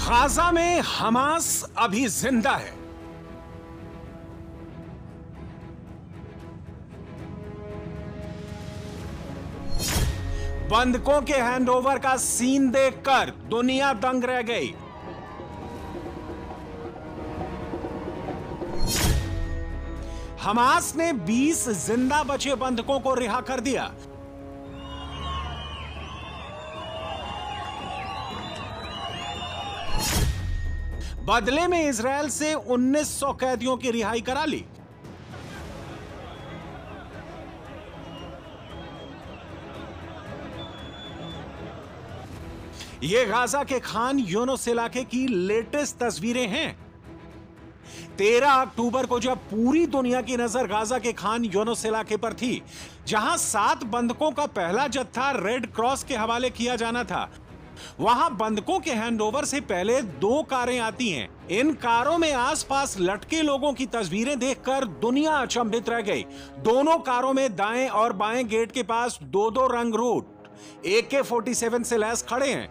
Gaza में Hamas अभी जिंदा है। बंधकों के हैंडओवर का सीन देखकर दुनिया दंग रह गई। हमास ने 20 जिंदा बचे बंधकों को रिहा कर दिया। बदले में इजरायल से 1900 कैदियों की रिहाई करा ली। ये गाजा के खान यूनुस इलाके की लेटेस्ट तस्वीरें हैं। 13 अक्टूबर को जब पूरी दुनिया की नजर गाजा के खान यूनुस इलाके पर थी, जहां 7 बंधकों का पहला जत्था रेड क्रॉस के हवाले किया जाना था, वहां बंधकों के हैंडओवर से पहले 2 कारें आती हैं। इन कारों में आसपास लटके लोगों की तस्वीरें देखकर दुनिया अचंभित रह गई। दोनों कारों में दाएं और बाएं गेट के पास 2-2 रंग रूट AK-47 से लैस खड़े हैं।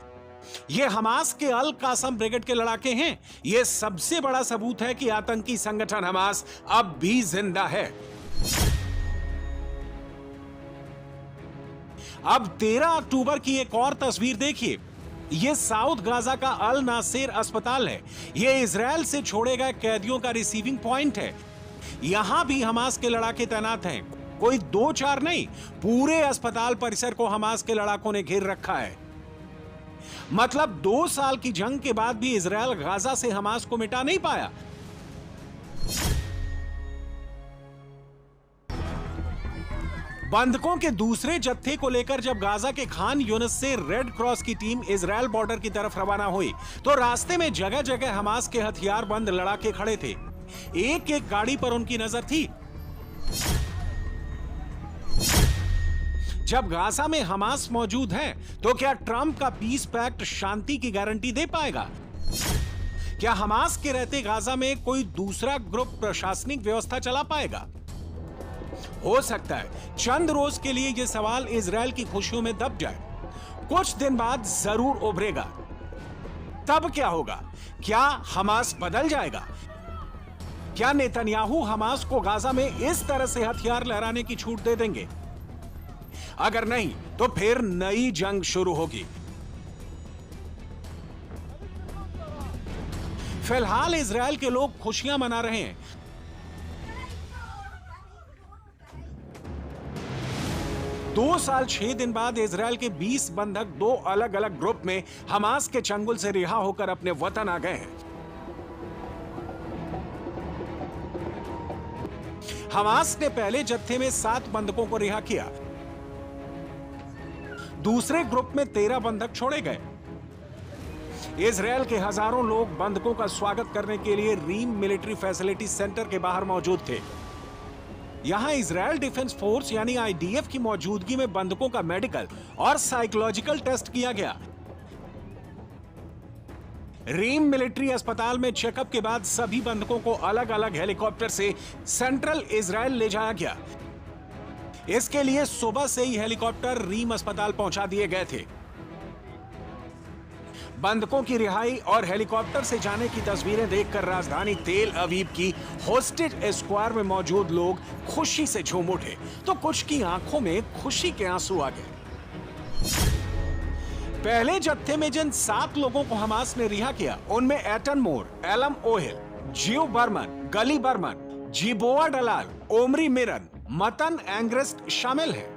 ये हमास के अल कासम ब्रिगेड के लड़ाके हैं। ये सबसे बड़ा सबूत है कि आतंकी संगठन हमास अब भी जिंदा है। अब 13 अक्टूबर की एक और तस्वीर देखिए। यह साउथ गाजा का अल नासेर अस्पताल है। यह इजरायल से छोड़े गए कैदियों का रिसीविंग पॉइंट है। यहां भी हमास के लड़ाके तैनात हैं। कोई 2-4 नहीं, पूरे अस्पताल परिसर को हमास के लड़ाकों ने घेर रखा है। मतलब 2 साल की जंग के बाद भी इजरायल गाजा से हमास को मिटा नहीं पाया। बंधकों के दूसरे जत्थे को लेकर जब गाजा के खान यूनुस से रेड क्रॉस की टीम इजरायल बॉर्डर की तरफ रवाना हुई, तो रास्ते में जगह जगह हमास के हथियार बंद लड़ाके खड़े थे। एक एक गाड़ी पर उनकी नजर थी। जब गाजा में हमास मौजूद है, तो क्या ट्रंप का पीस पैक्ट शांति की गारंटी दे पाएगा? क्या हमास के रहते गाजा में कोई दूसरा ग्रुप प्रशासनिक व्यवस्था चला पाएगा? हो सकता है चंद रोज के लिए यह सवाल इजरायल की खुशियों में दब जाए। कुछ दिन बाद जरूर उभरेगा। तब क्या होगा? क्या हमास बदल जाएगा? क्या नेतन्याहू हमास को गाजा में इस तरह से हथियार लहराने की छूट दे देंगे? अगर नहीं, तो फिर नई जंग शुरू होगी। फिलहाल इजरायल के लोग खुशियां मना रहे हैं। दो साल 6 दिन बाद इजरायल के 20 बंधक 2 अलग अलग ग्रुप में हमास के चंगुल से रिहा होकर अपने वतन आ गए हैं। हमास ने पहले जत्थे में 7 बंधकों को रिहा किया। दूसरे ग्रुप में 13 बंधक छोड़े गए। इजरायल के हजारों लोग बंधकों का स्वागत करने के लिए रीम मिलिट्री फैसिलिटी सेंटर के बाहर मौजूद थे। यहां इजरायल डिफेंस फोर्स यानी IDF की मौजूदगी में बंधकों का मेडिकल और साइकोलॉजिकल टेस्ट किया गया। रीम मिलिट्री अस्पताल में चेकअप के बाद सभी बंधकों को अलग अलग हेलीकॉप्टर से सेंट्रल इजरायल ले जाया गया। इसके लिए सुबह से ही हेलीकॉप्टर रीम अस्पताल पहुंचा दिए गए थे। बंधकों की रिहाई और हेलीकॉप्टर से जाने की तस्वीरें देखकर राजधानी तेल अवीव की होस्टेज स्क्वायर में मौजूद लोग खुशी से झूम उठे, तो कुछ की आंखों में खुशी के आंसू आ गए। पहले जत्थे में जिन 7 लोगों को हमास ने रिहा किया, उनमें एटन मोर, एलम ओहिल, जीव बर्मन, गली बर्मन, जिबोआ डलाल, ओमरी मिरन, मतन एंग्रेस्ट शामिल हैं।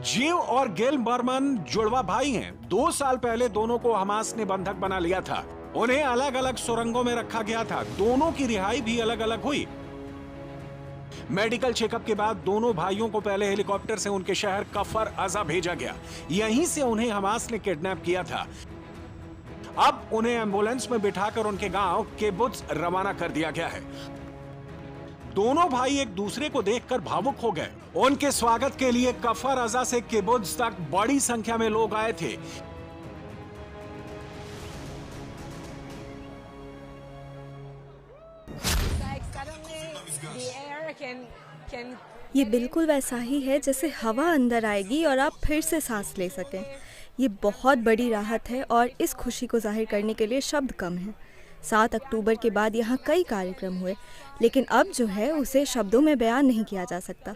जीव और गिल बर्मन जुड़वा भाई हैं। 2 साल पहले दोनों को हमास ने बंधक बना लिया था। उन्हें अलग अलग सुरंगों में रखा गया था। दोनों की रिहाई भी अलग अलग हुई। मेडिकल चेकअप के बाद दोनों भाइयों को पहले हेलीकॉप्टर से उनके शहर कफर अजा भेजा गया। यहीं से उन्हें हमास ने किडनैप किया था। अब उन्हें एम्बुलेंस में बिठाकर उनके गांव किबुत्ज रवाना कर दिया गया है। दोनों भाई एक दूसरे को देखकर भावुक हो गए। उनके स्वागत के लिए कफर अजा से किबुत्ज तक बड़ी संख्या में लोग आए थे। ये बिल्कुल वैसा ही है जैसे हवा अंदर आएगी और आप फिर से सांस ले सकें। ये बहुत बड़ी राहत है और इस खुशी को जाहिर करने के लिए शब्द कम हैं। 7 अक्टूबर के बाद यहाँ कई कार्यक्रम हुए, लेकिन अब जो है उसे शब्दों में बयान नहीं किया जा सकता।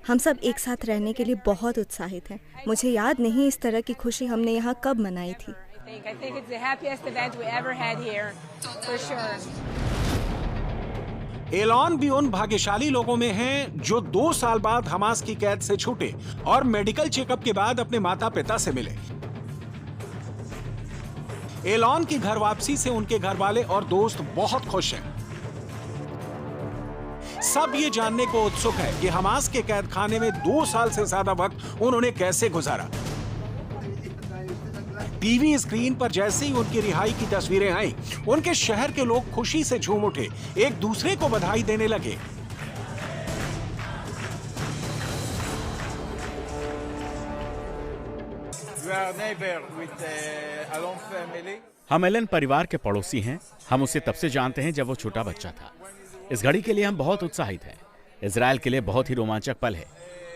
हम सब एक साथ रहने के लिए बहुत उत्साहित हैं। मुझे याद नहीं इस तरह की खुशी हमने यहाँ कब मनाई थी। एलॉन भी उन भाग्यशाली लोगों में हैं जो 2 साल बाद हमास की कैद से छूटे और मेडिकल चेकअप के बाद अपने माता पिता से मिले। एलॉन की घर वापसी से उनके घर वाले और दोस्त बहुत खुश हैं। सब ये जानने को उत्सुक है कि हमास के कैद खाने में 2 साल से ज्यादा वक्त उन्होंने कैसे गुजारा। टीवी स्क्रीन पर जैसे ही उनकी रिहाई की तस्वीरें आईं, उनके शहर के लोग खुशी से झूम उठे, एक दूसरे को बधाई देने लगे। हम एलन परिवार के पड़ोसी हैं। हम उसे तब से जानते हैं जब वो छोटा बच्चा था। इस घड़ी के लिए हम बहुत उत्साहित हैं। इजराइल के लिए बहुत ही रोमांचक पल है।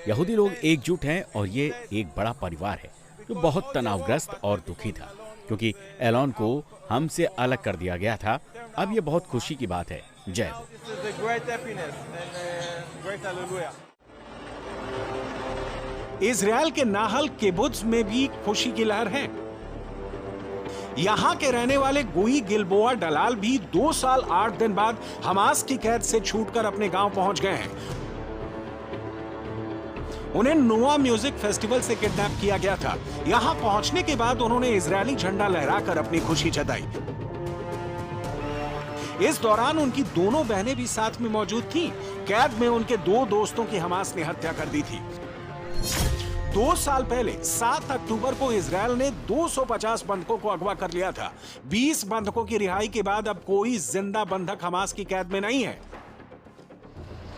यहूदी लोग एकजुट हैं और ये एक बड़ा परिवार है जो बहुत तनावग्रस्त और दुखी था क्योंकि एलॉन को हमसे अलग कर दिया गया था। अब ये बहुत खुशी की बात है। जय हो। इजराइल के नाहल किबुत्ज में भी खुशी की लहर है। यहां के रहने वाले गुई गिलबोआ डलाल भी 2 साल 8 दिन बाद हमास की कैद से छूटकर अपने गांव पहुंच गए हैं। उन्हें नोआ म्यूजिक फेस्टिवल से किडनैप किया गया था। यहां पहुंचने के बाद उन्होंने इजरायली झंडा लहराकर अपनी खुशी जताई। इस दौरान उनकी दोनों बहनें भी साथ में मौजूद थीं। कैद में उनके 2 दोस्तों की हमास ने हत्या कर दी थी। 2 साल पहले 7 अक्टूबर को इजरायल ने 250 बंधकों को अगवा कर लिया था। 20 बंधकों की रिहाई के बाद अब कोई जिंदा बंधक हमास की कैद में नहीं है।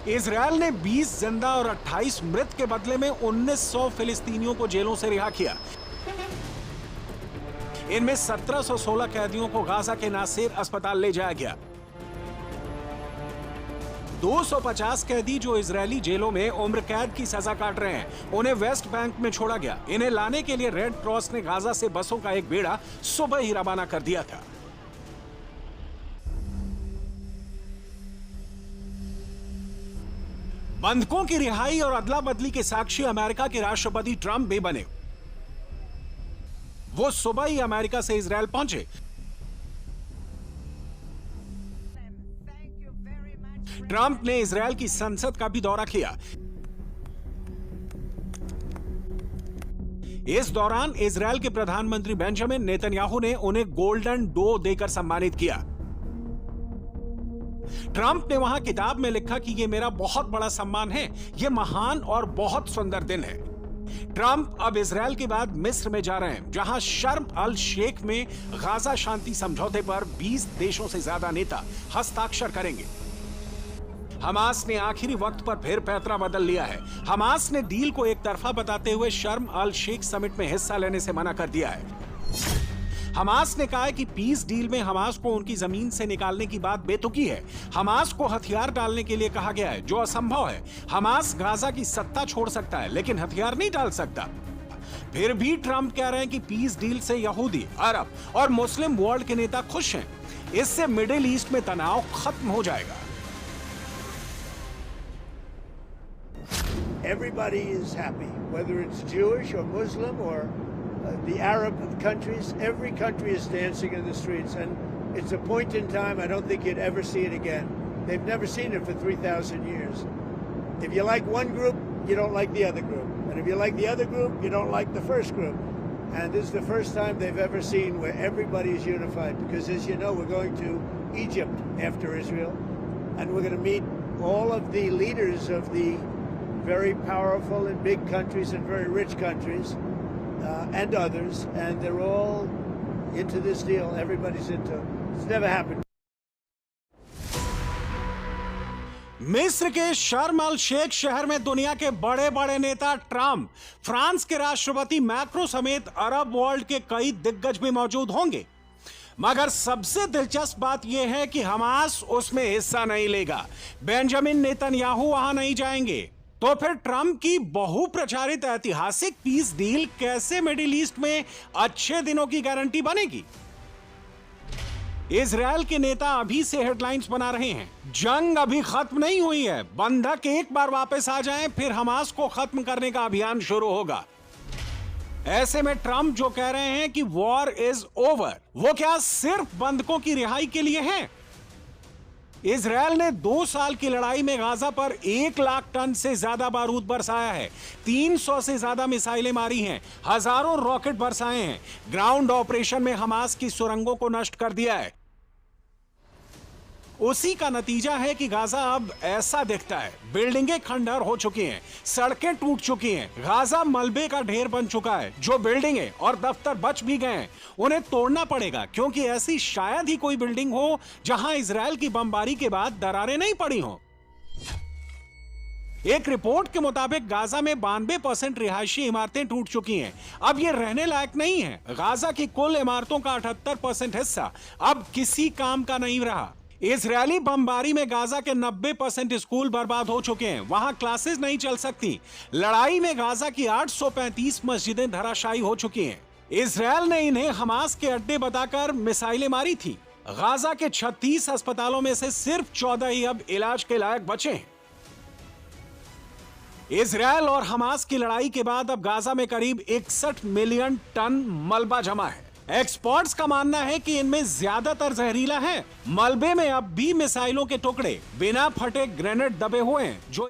इजरायल ने 20 जिंदा और 28 मृत के बदले में 1900 फिलिस्तीनियों को जेलों से रिहा किया। इनमें 1716 कैदियों को गाजा के नासेर अस्पताल ले जाया गया। 250 कैदी जो इजरायली जेलों में उम्र कैद की सजा काट रहे हैं, उन्हें वेस्ट बैंक में छोड़ा गया। इन्हें लाने के लिए रेड क्रॉस ने गाजा से बसों का एक बेड़ा सुबह ही रवाना कर दिया था। बंधकों की रिहाई और अदला बदली के साक्षी अमेरिका के राष्ट्रपति ट्रंप भी बने। वो सुबह ही अमेरिका से इजरायल पहुंचे। ट्रंप ने इजरायल की संसद का भी दौरा किया। इस दौरान इजरायल के प्रधानमंत्री बेंजामिन नेतन्याहू ने उन्हें गोल्डन डो देकर सम्मानित किया। ट्रंप ने वहां किताब में लिखा कि यह मेरा बहुत बड़ा सम्मान है, यह महान और बहुत सुंदर दिन है। ट्रंप अब इजरायल के बाद मिस्र में जा रहे हैं, जहां शर्म अल शेख में गाजा शांति समझौते पर 20 देशों से ज्यादा नेता हस्ताक्षर करेंगे। हमास ने आखिरी वक्त पर फिर पैतरा बदल लिया है। हमास ने डील को एक तरफा बताते हुए शर्म अल शेख समिट में हिस्सा लेने से मना कर दिया है। हमास ने कहा है कि पीस डील में हमास को उनकी जमीन से निकालने की बात बेतुकी है। हमास को हथियार डालने के लिए कहा गया है, जो असंभव है। हमास गाजा की सत्ता छोड़ सकता है, लेकिन हथियार नहीं डाल सकता। फिर भी ट्रंप कह रहे हैं कि पीस डील से यहूदी, अरब और मुस्लिम वर्ल्ड के नेता खुश हैं। इससे मिडिल ईस्ट में तनाव खत्म हो जाएगा। Everybody is happy, whether it's Jewish or Muslim or the Arab countries. Every country is dancing in the streets, and it's a point in time I don't think you'd ever see it again. They've never seen it for 3,000 years. If you like one group, you don't like the other group, and if you like the other group, you don't like the first group. And this is the first time they've ever seen where everybody is unified, because as you know, we're going to Egypt after Israel, and we're going to meet all of the leaders of the very powerful and big countries and very rich countries and others, and they're all into this deal. Everybody's into it. It's never happened. मिस्र के शर्म अल शेख शहर में दुनिया के बड़े बड़े नेता ट्रंप, फ्रांस के राष्ट्रपति मैक्रो समेत अरब वर्ल्ड के कई दिग्गज भी मौजूद होंगे। मगर सबसे दिलचस्प बात यह है कि हमास उसमें हिस्सा नहीं लेगा। बेंजामिन नेतन्याहू वहां नहीं जाएंगे। तो फिर ट्रंप की बहुप्रचारित ऐतिहासिक पीस डील कैसे मिडिल ईस्ट में अच्छे दिनों की गारंटी बनेगी? इजरायल के नेता अभी से हेडलाइंस बना रहे हैं, जंग अभी खत्म नहीं हुई है, बंधक एक बार वापस आ जाएं, फिर हमास को खत्म करने का अभियान शुरू होगा। ऐसे में ट्रंप जो कह रहे हैं कि वॉर इज ओवर, वो क्या सिर्फ बंधकों की रिहाई के लिए है? इजरायल ने 2 साल की लड़ाई में गाजा पर 1 लाख टन से ज्यादा बारूद बरसाया है, 300 से ज्यादा मिसाइलें मारी हैं, हजारों रॉकेट बरसाए हैं, ग्राउंड ऑपरेशन में हमास की सुरंगों को नष्ट कर दिया है। उसी का नतीजा है कि गाजा अब ऐसा दिखता है। बिल्डिंगें खंडहर हो चुकी हैं, सड़कें टूट चुकी हैं, गाजा मलबे का ढेर बन चुका है। जो बिल्डिंगें और दफ्तर बच भी गए हैं उन्हें तोड़ना पड़ेगा, क्योंकि ऐसी शायद ही कोई बिल्डिंग हो जहां इजरायल की बमबारी के बाद दरारें नहीं पड़ी हों। एक रिपोर्ट के मुताबिक गाजा में 92% रिहायशी इमारतें टूट चुकी हैं, अब ये रहने लायक नहीं है। गाजा की कुल इमारतों का 78% हिस्सा अब किसी काम का नहीं रहा। इजरायली बमबारी में गाजा के 90% स्कूल बर्बाद हो चुके हैं, वहां क्लासेस नहीं चल सकती। लड़ाई में गाजा की 835 मस्जिदें धराशायी हो चुकी हैं। इजरायल ने इन्हें हमास के अड्डे बताकर मिसाइलें मारी थी। गाजा के 36 अस्पतालों में से सिर्फ 14 ही अब इलाज के लायक बचे हैं। इजरायल और हमास की लड़ाई के बाद अब गाजा में करीब 61 मिलियन टन मलबा जमा है। एक्सपर्ट्स का मानना है कि इनमें ज्यादातर जहरीला है। मलबे में अब भी मिसाइलों के टुकड़े, बिना फटे ग्रेनेड दबे हुए हैं, जो